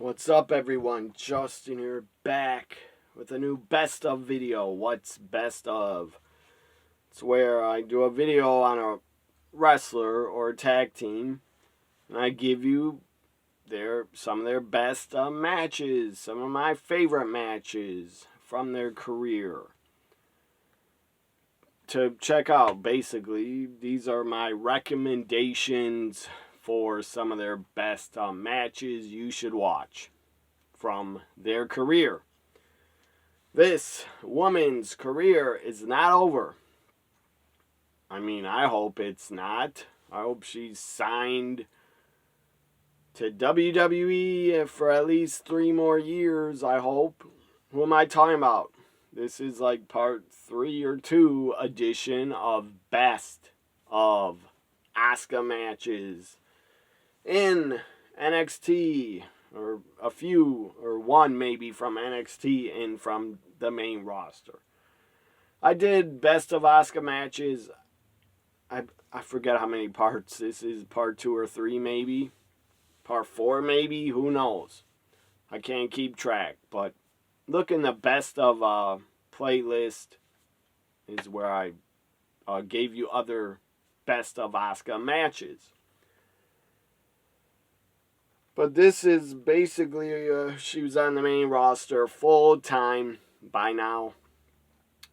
What's up, everyone? Justin here, back with a new best of video. What's best of? It's where I do a video on a wrestler or a tag team, and I give you some of their best matches, some of my favorite matches from their career to check out. Basically, these are my recommendations for some of their best matches you should watch from their career. This woman's career is not over. I mean, I hope it's not. I hope she's signed to WWE for at least 3 more years, I hope. Who am I talking about? This is like part 3 or 2 edition of Best of Asuka matches in NXT, or a few, or one maybe from NXT and from the main roster. I did Best of Asuka matches. I forget how many parts. This is part 2 or 3 maybe. Part 4 maybe. Who knows? I can't keep track. But look in the Best of playlist is where I gave you other Best of Asuka matches. But this is basically, she was on the main roster full time by now.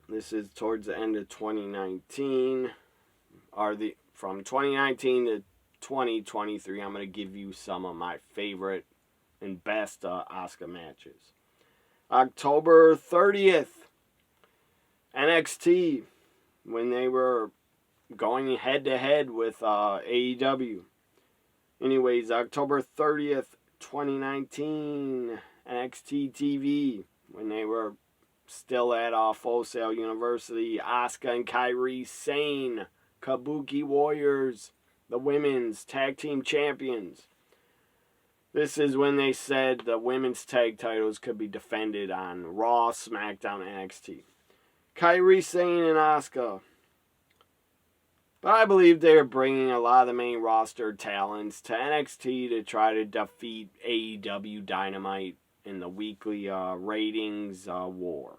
This is towards the end of 2019. From 2019 to 2023, I'm going to give you some of my favorite and best Asuka matches. October 30th, NXT, when they were going head-to-head with AEW. Anyways, October 30th, 2019, NXT TV, when they were still at Full Sail University, Asuka and Kairi Sane, Kabuki Warriors, the women's tag team champions. This is when they said the women's tag titles could be defended on Raw, SmackDown, NXT. Kairi Sane and Asuka. But I believe they're bringing a lot of the main roster talents to NXT to try to defeat AEW Dynamite in the weekly ratings war.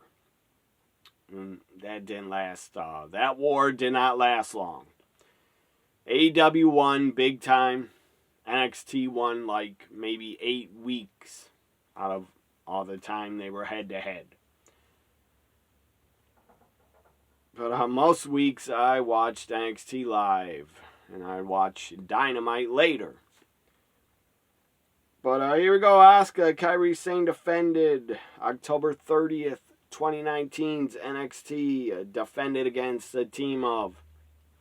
And that didn't last. That war did not last long. AEW won big time. NXT won like maybe 8 weeks out of all the time they were head to head. But most weeks I watched NXT live, and I watch Dynamite later. But here we go, Asuka, Kairi Sane defended October 30th, 2019's NXT, defended against the team of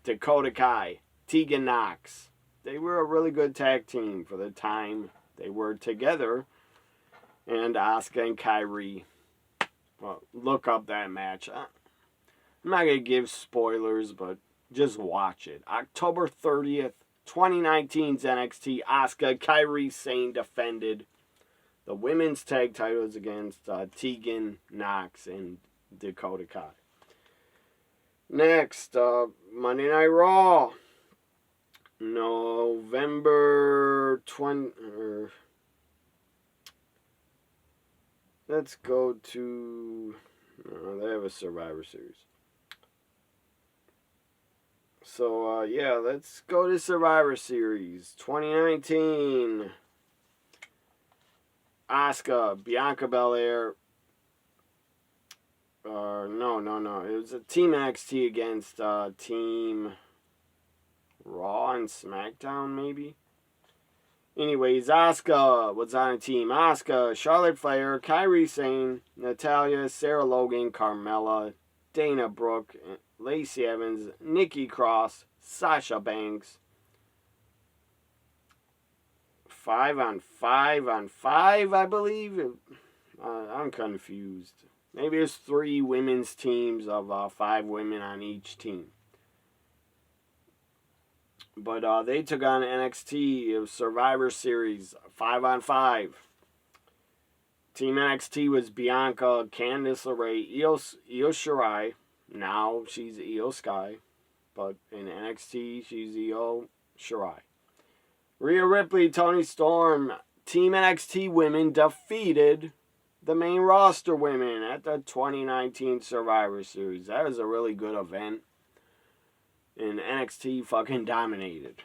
Dakota Kai, Tegan Nox. They were a really good tag team for the time they were together. And Asuka and Kairi, well, look up that match. I'm not going to give spoilers, but just watch it. October 30th, 2019's NXT, Asuka, Kairi Sane defended the women's tag titles against Tegan Nox and Dakota Kai. Next, Monday Night Raw. November 20... let's go to... they have a Survivor Series. So, yeah, let's go to Survivor Series 2019. Asuka, Bianca Belair. No. It was a Team NXT against Team Raw and SmackDown, maybe? Anyways, Asuka was on a team. Asuka, Charlotte Flair, Kairi Sane, Natalya, Sarah Logan, Carmella, Dana Brooke, Lacey Evans, Nikki Cross, Sasha Banks. 5 on 5 on 5, I believe. I'm confused. Maybe there's 3 women's teams of 5 women on each team. But they took on NXT. It was Survivor Series 5 on 5. Team NXT was Bianca, Candice LeRae, Io Shirai. Now she's Io Sky. But in NXT, she's Io Shirai. Rhea Ripley, Toni Storm, Team NXT women defeated the main roster women at the 2019 Survivor Series. That was a really good event. And NXT fucking dominated.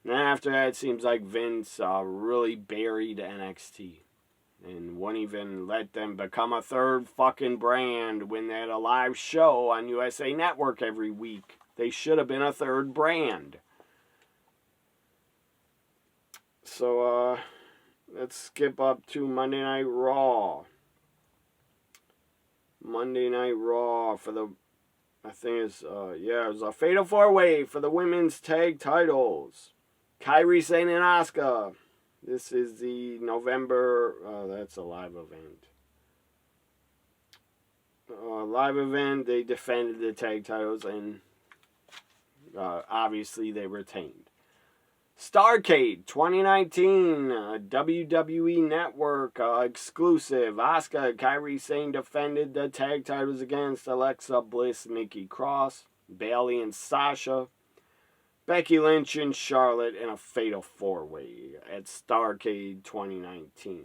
And then after that, it seems like Vince really buried NXT. And wouldn't even let them become a third fucking brand when they had a live show on USA Network every week. They should have been a third brand. So, let's skip up to Monday Night Raw. Monday Night Raw for the, I think it's, it was a Fatal 4-Way for the women's tag titles. Kairi Sane and Asuka. This is the November, that's a live event. Live event, they defended the tag titles and obviously they retained. Starrcade 2019 WWE Network exclusive. Asuka and Kairi Sane defended the tag titles against Alexa Bliss, Nikki Cross, Bayley and Sasha, Becky Lynch and Charlotte in a Fatal 4-Way at Starrcade 2019.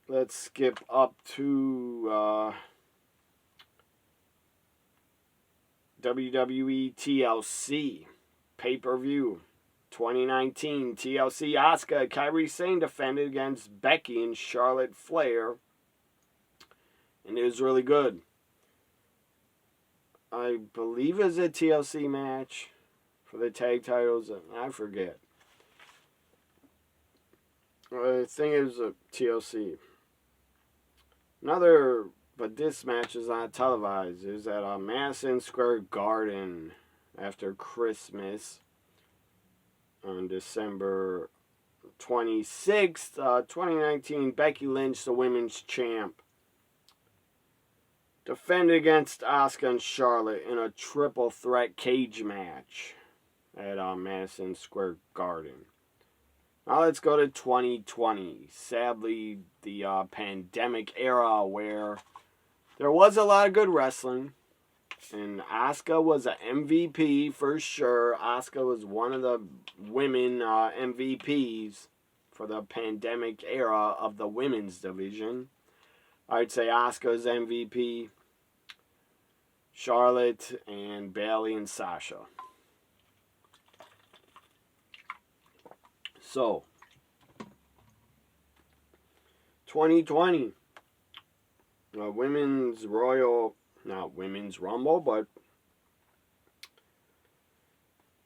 Let's skip up to WWE TLC pay-per-view 2019. TLC Asuka and Kairi Sane defended against Becky and Charlotte Flair, and it was really good. I believe it's a TLC match for the tag titles. I forget. I think it was a TLC. But this match is not televised. It was at Madison Square Garden after Christmas on December 26th, 2019. Becky Lynch, the women's champ, defended against Asuka and Charlotte in a triple threat cage match at Madison Square Garden. Now let's go to 2020. Sadly, the pandemic era where there was a lot of good wrestling. And Asuka was an MVP for sure. Asuka was one of the women MVPs for the pandemic era of the women's division. I'd say Asuka's MVP, Charlotte, and Bayley and Sasha. So, 2020, women's Royal, not women's Rumble, but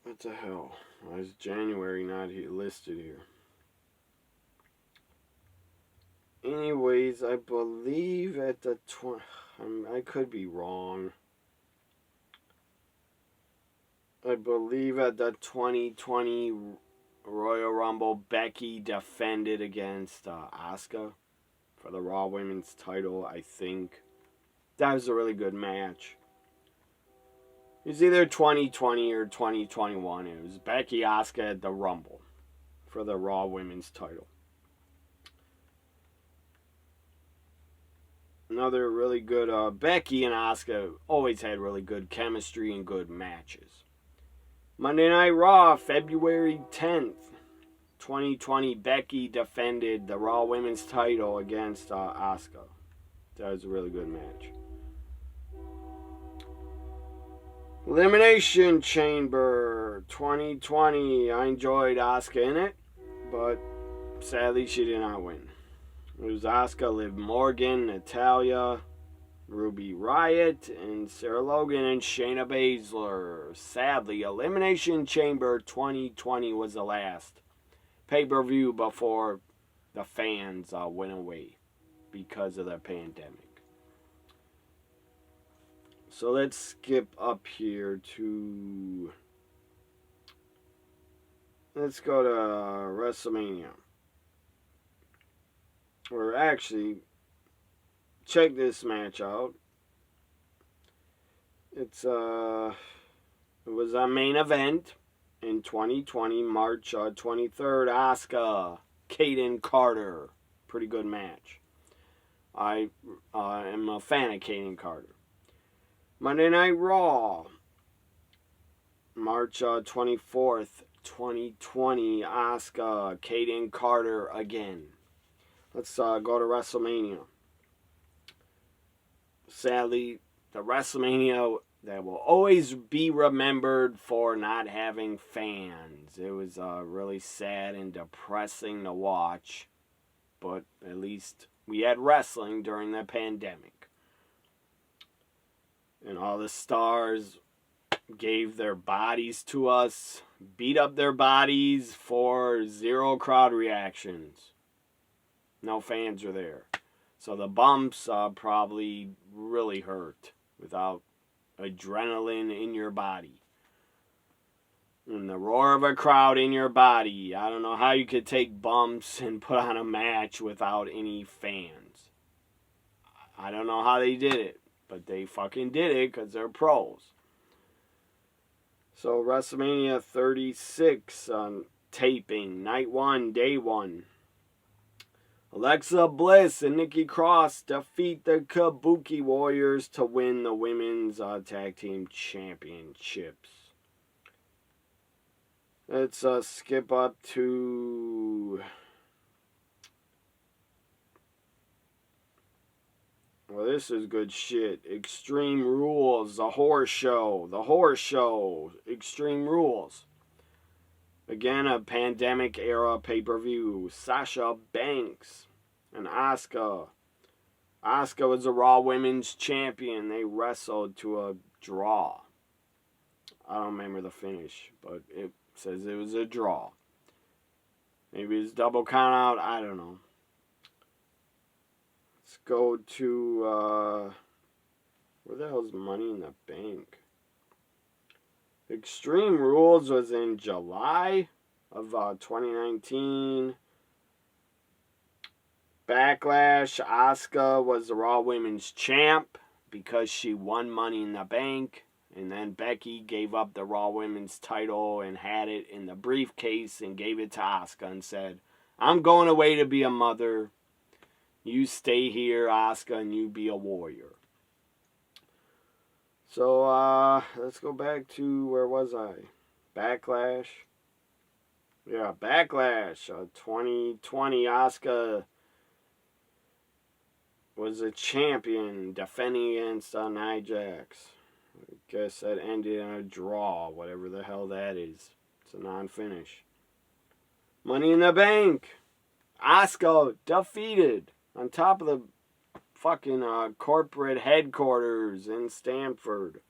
what the hell? Why is January not here, listed here? Anyways, I believe at the I could be wrong. I believe at the 2020 Royal Rumble, Becky defended against Asuka for the Raw Women's title, I think. That was a really good match. It was either 2020 or 2021. It was Becky Asuka at the Rumble for the Raw Women's title. Another really good, Becky and Asuka always had really good chemistry and good matches. Monday Night Raw, February 10th, 2020, Becky defended the Raw Women's title against Asuka. That was a really good match. Elimination Chamber 2020. I enjoyed Asuka in it, but sadly she did not win. It was Asuka, Liv Morgan, Natalya, Ruby Riott, and Sarah Logan, and Shayna Baszler. Sadly, Elimination Chamber 2020 was the last pay-per-view before the fans went away because of the pandemic. So let's skip up here to... Let's go to WrestleMania. Or actually, check this match out. It was a main event in 2020, March 23rd. Asuka, Kaden Carter. Pretty good match. I am a fan of Kaden Carter. Monday Night Raw, March 24th, 2020, Asuka, Kaden Carter again. Let's go to WrestleMania. Sadly, the WrestleMania that will always be remembered for not having fans. It was really sad and depressing to watch, but at least we had wrestling during the pandemic. And all the stars gave their bodies to us, beat up their bodies for 0 crowd reactions. No fans were there. So the bumps probably really hurt without adrenaline in your body. And the roar of a crowd in your body. I don't know how you could take bumps and put on a match without any fans. I don't know how they did it, but they fucking did it because they're pros. So WrestleMania 36 on taping, night 1, day 1. Alexa Bliss and Nikki Cross defeat the Kabuki Warriors to win the women's tag team championships. Let's skip up to... Well, this is good shit. Extreme Rules, The Horror Show, Extreme Rules. Again, a pandemic-era pay-per-view. Sasha Banks and Asuka. Asuka was the Raw Women's Champion. They wrestled to a draw. I don't remember the finish, but it says it was a draw. Maybe it's double count out. I don't know. Let's go to... where the hell's Money in the Bank? Extreme Rules was in July of 2019. Backlash, Asuka was the Raw Women's Champ because she won Money in the Bank. And then Becky gave up the Raw Women's title and had it in the briefcase and gave it to Asuka and said, I'm going away to be a mother. You stay here, Asuka, and you be a warrior. So, let's go back to, where was I? Backlash. Yeah, Backlash. 2020, Asuka was a champion defending against Nia Jax. I guess that ended in a draw, whatever the hell that is. It's a non-finish. Money in the Bank. Asuka defeated on top of the fucking corporate headquarters in Stanford.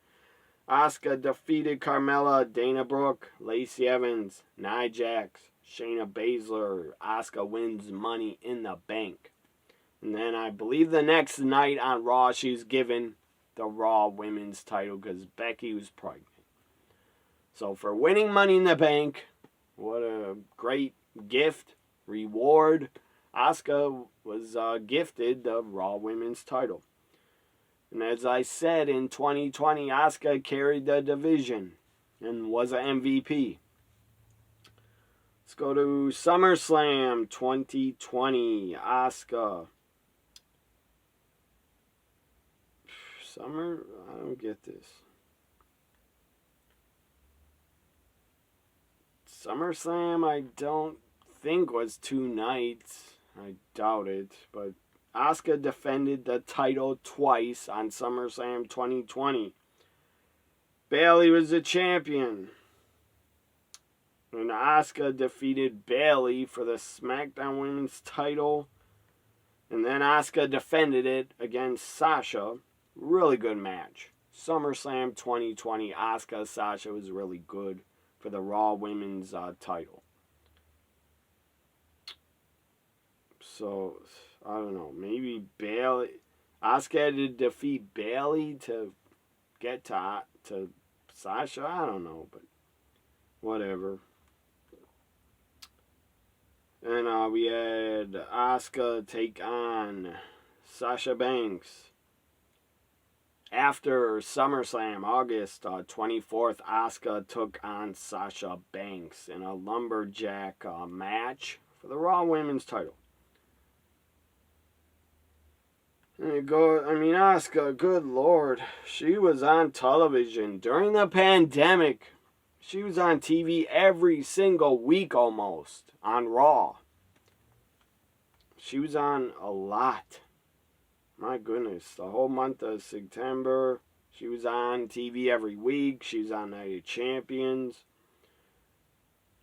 Asuka defeated Carmella, Dana Brooke, Lacey Evans, Nia Jax, Shayna Baszler. Asuka wins Money in the Bank. And then I believe the next night on Raw, she's given the Raw Women's title because Becky was pregnant. So for winning Money in the Bank, what a great gift, reward. Asuka was gifted the Raw Women's title. And as I said, in 2020, Asuka carried the division and was an MVP. Let's go to SummerSlam 2020. Asuka. I don't get this. SummerSlam, I don't think was 2 nights. I doubt it, but Asuka defended the title twice on SummerSlam 2020. Bayley was the champion. And Asuka defeated Bayley for the SmackDown Women's title. And then Asuka defended it against Sasha. Really good match. SummerSlam 2020, Asuka Sasha was really good for the Raw Women's title. So, I don't know. Maybe Bayley. Asuka had to defeat Bayley to get to Sasha. I don't know, but whatever. And we had Asuka take on Sasha Banks. After SummerSlam, August 24th, Asuka took on Sasha Banks in a lumberjack match for the Raw Women's title. Asuka, good lord, she was on television during the pandemic She was on TV every single week almost on Raw. She was on a lot. My goodness, the whole month of September, she was on TV every week. She was on Night of Champions.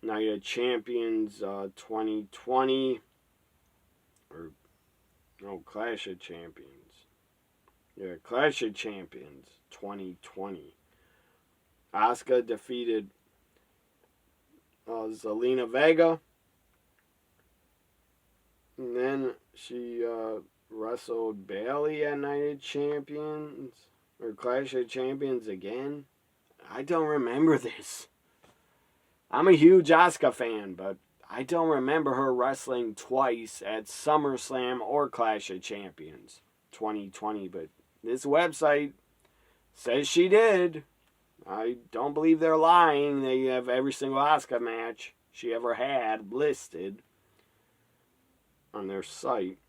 Night of Champions 2020. Or, no, Clash of Champions. Yeah, Clash of Champions 2020. Asuka defeated Zelina Vega. And then she wrestled Bayley at Night of Champions. Or Clash of Champions again. I don't remember this. I'm a huge Asuka fan, but I don't remember her wrestling twice at SummerSlam or Clash of Champions 2020. But this website says she did. I don't believe they're lying. They have every single Asuka match she ever had listed on their site.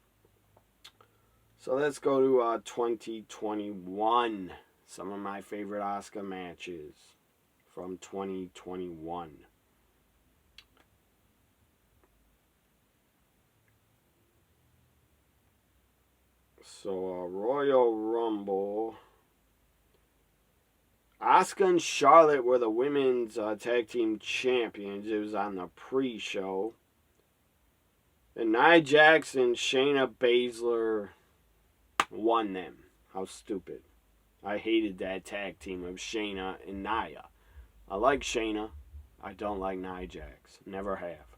So let's go to 2021. Some of my favorite Asuka matches from 2021. So, Royal Rumble. Asuka and Charlotte were the women's tag team champions. It was on the pre-show. And Nia Jax and Shayna Baszler won them. How stupid. I hated that tag team of Shayna and Nia. I like Shayna. I don't like Nia Jax. Never have.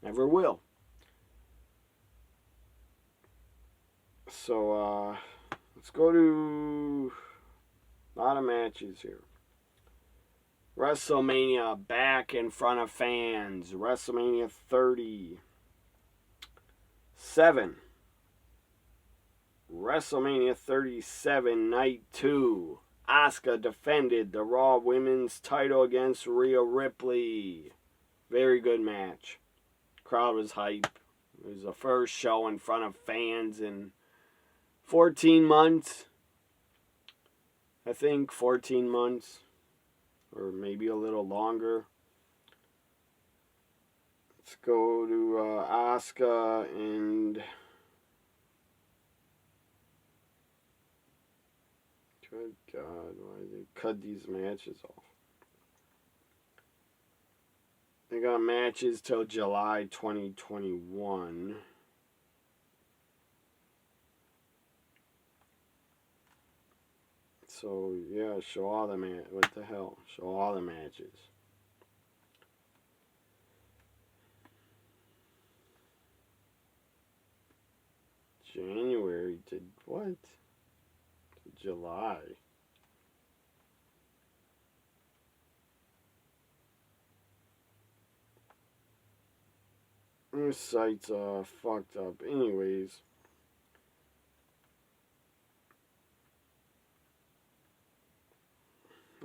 Never will. So, let's go to a lot of matches here. WrestleMania back in front of fans. WrestleMania 37. WrestleMania 37 Night 2. Asuka defended the Raw Women's title against Rhea Ripley. Very good match. Crowd was hype. It was the first show in front of fans in 14 months. I think 14 months. Or maybe a little longer. Let's go to Asuka and... Good God, why did they cut these matches off? They got matches till July 2021. So, yeah, show all the what the hell? Show all the matches. January to what? To July. This site's fucked up. Anyways.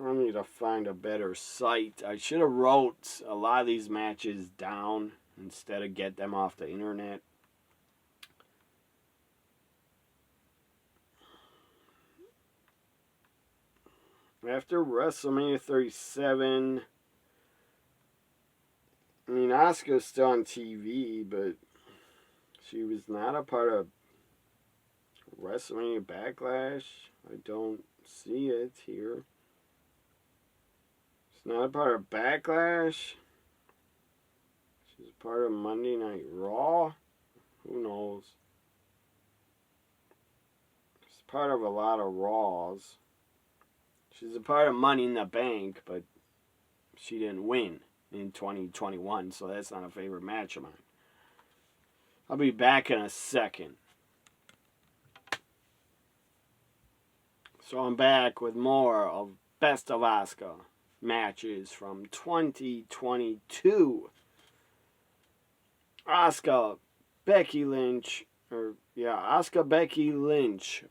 I need to find a better site. I should have wrote a lot of these matches down instead of get them off the internet. After WrestleMania 37, I mean, Asuka's still on TV, but she was not a part of WrestleMania Backlash. I don't see it here. She's not a part of Backlash. She's a part of Monday Night Raw. Who knows? She's part of a lot of Raws. She's a part of Money in the Bank, but she didn't win in 2021, so that's not a favorite match of mine. I'll be back in a second. So I'm back with more of Best of Asuka matches from 2022. Asuka Becky Lynch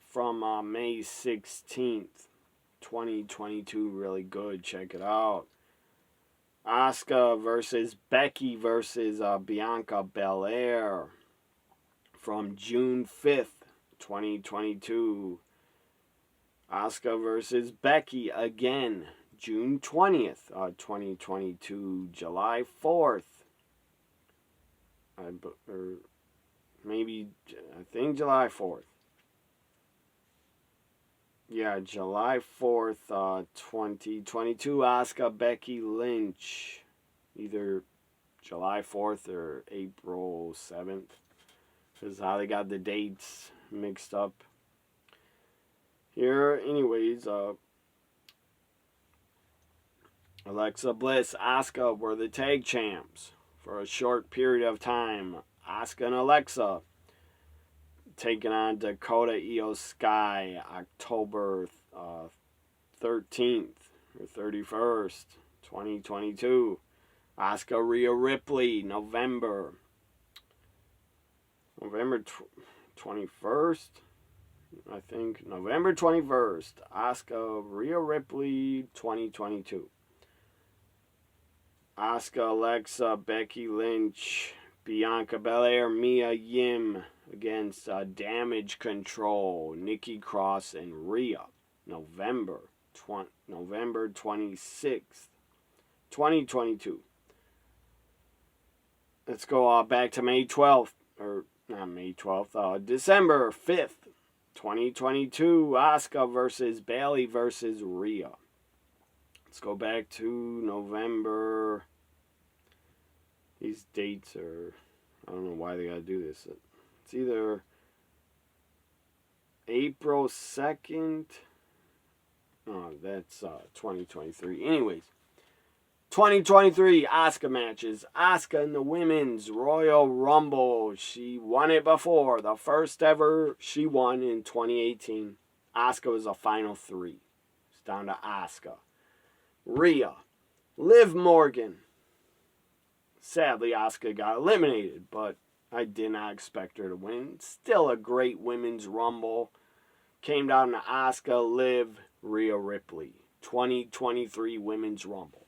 from May 16th, 2022. Really good. Check it out. Asuka versus Becky versus Bianca Belair from June 5th, 2022. Asuka versus Becky again, June 20th, 2022, July 4th. I think July 4th. Yeah, July 4th, 2022, Asuka Becky Lynch. Either July 4th or April 7th. Is how they got the dates mixed up. Here, anyways, Alexa Bliss, Asuka were the tag champs for a short period of time. Asuka and Alexa taking on Dakota Io Sky October 13th or 31st, 2022. Asuka Rhea Ripley, November 21st, I think. November 21st. Asuka Rhea Ripley, 2022. Asuka, Alexa, Becky Lynch, Bianca Belair, Mia Yim against Damage Control, Nikki Cross, and Rhea. November 26th, 2022. Let's go back to May 12th, or not May 12th, December 5th, 2022. Asuka versus Bayley versus Rhea. Let's go back to November. These dates are, I don't know why they gotta do this. It's either April 2nd. Oh, that's 2023. Anyways. 2023 Asuka matches. Asuka in the Women's Royal Rumble. She won it before. The first ever she won in 2018. Asuka was a final three. It's down to Asuka. Rhea. Liv Morgan. Sadly, Asuka got eliminated, but I did not expect her to win. Still a great Women's Rumble. Came down to Asuka, Liv, Rhea Ripley. 2023 Women's Rumble.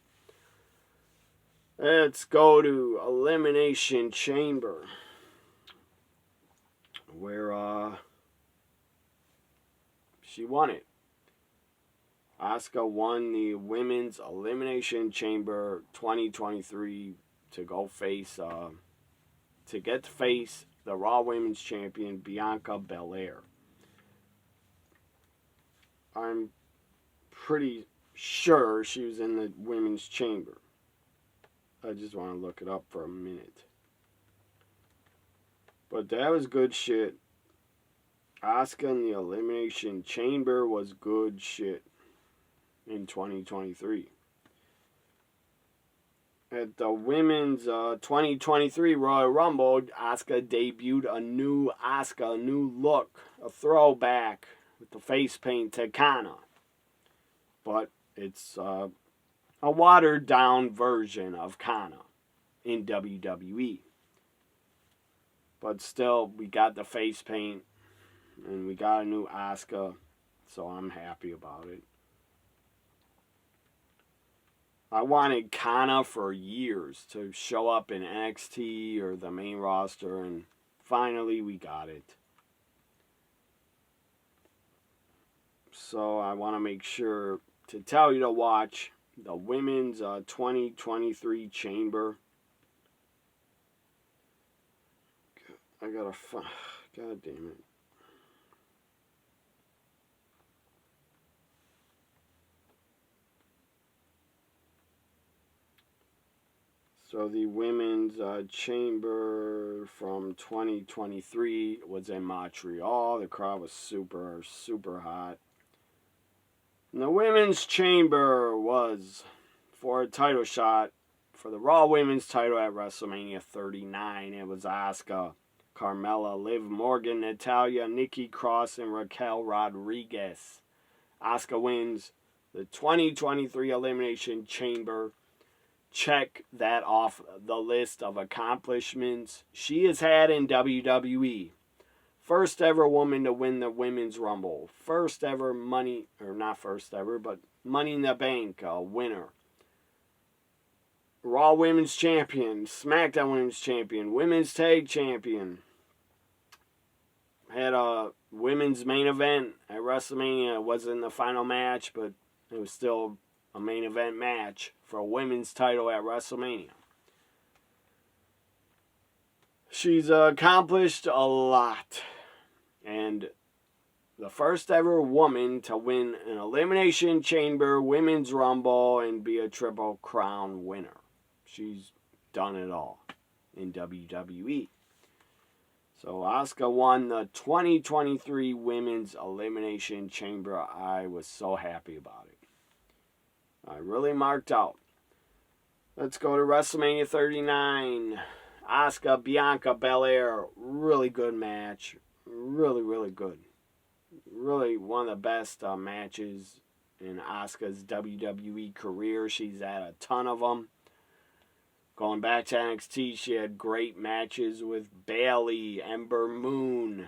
Let's go to Elimination Chamber, where she won it. Asuka won the Women's Elimination Chamber 2023 to go face, to get to face the Raw Women's Champion Bianca Belair. I'm pretty sure she was in the Women's Chamber. I just want to look it up for a minute. But that was good shit. Asuka in the Elimination Chamber was good shit in 2023. At the Women's 2023 Royal Rumble, Asuka debuted a new Asuka, a new look, a throwback with the face paint to Kana. But it's a watered down version of Kana in WWE. But still, we got the face paint and we got a new Asuka, so I'm happy about it. I wanted Kana for years to show up in NXT or the main roster, and finally we got it. So I want to make sure to tell you to watch the Women's 2023 Chamber. I gotta God damn it. So the Women's Chamber from 2023 was in Montreal. The crowd was super, super hot. And the Women's Chamber was for a title shot for the Raw Women's title at WrestleMania 39. It was Asuka, Carmella, Liv Morgan, Natalya, Nikki Cross, and Raquel Rodriguez. Asuka wins the 2023 Elimination Chamber. Check that off the list of accomplishments she has had in WWE. First ever woman to win the Women's Rumble. First ever Money in the Bank winner. Raw Women's Champion, SmackDown Women's Champion, Women's Tag Champion. Had a women's main event at WrestleMania. It wasn't the final match, but it was still a main event match for a women's title at WrestleMania. She's accomplished a lot. And the first ever woman to win an Elimination Chamber, Women's Rumble, and be a Triple Crown winner. She's done it all in WWE. So Asuka won the 2023 Women's Elimination Chamber. I was so happy about it. I really marked out. Let's go to WrestleMania 39. Asuka, Bianca Belair. Really good match. Really, really good. Really one of the best matches in Asuka's WWE career. She's had a ton of them. Going back to NXT, she had great matches with Bayley, Ember Moon.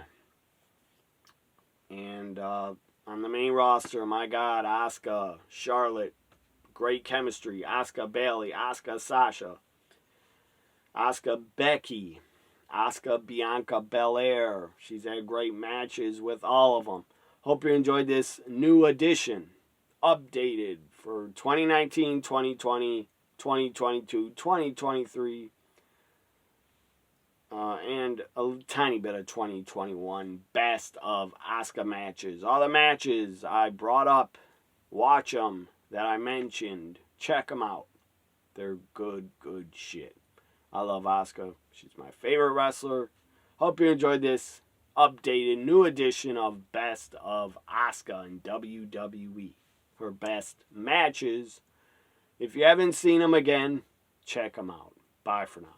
And on the main roster, my God, Asuka, Charlotte, great chemistry. Asuka Bayley, Asuka Sasha, Asuka Becky, Asuka Bianca Belair. She's had great matches with all of them. Hope you enjoyed this new edition, updated for 2019, 2020, 2022, 2023, and a tiny bit of 2021 best of Asuka matches. All the matches I brought up, watch them that I mentioned. Check them out. They're good, good shit. I love Asuka. She's my favorite wrestler. Hope you enjoyed this updated new edition of Best of Asuka in WWE. Her best matches. If you haven't seen them again, check them out. Bye for now.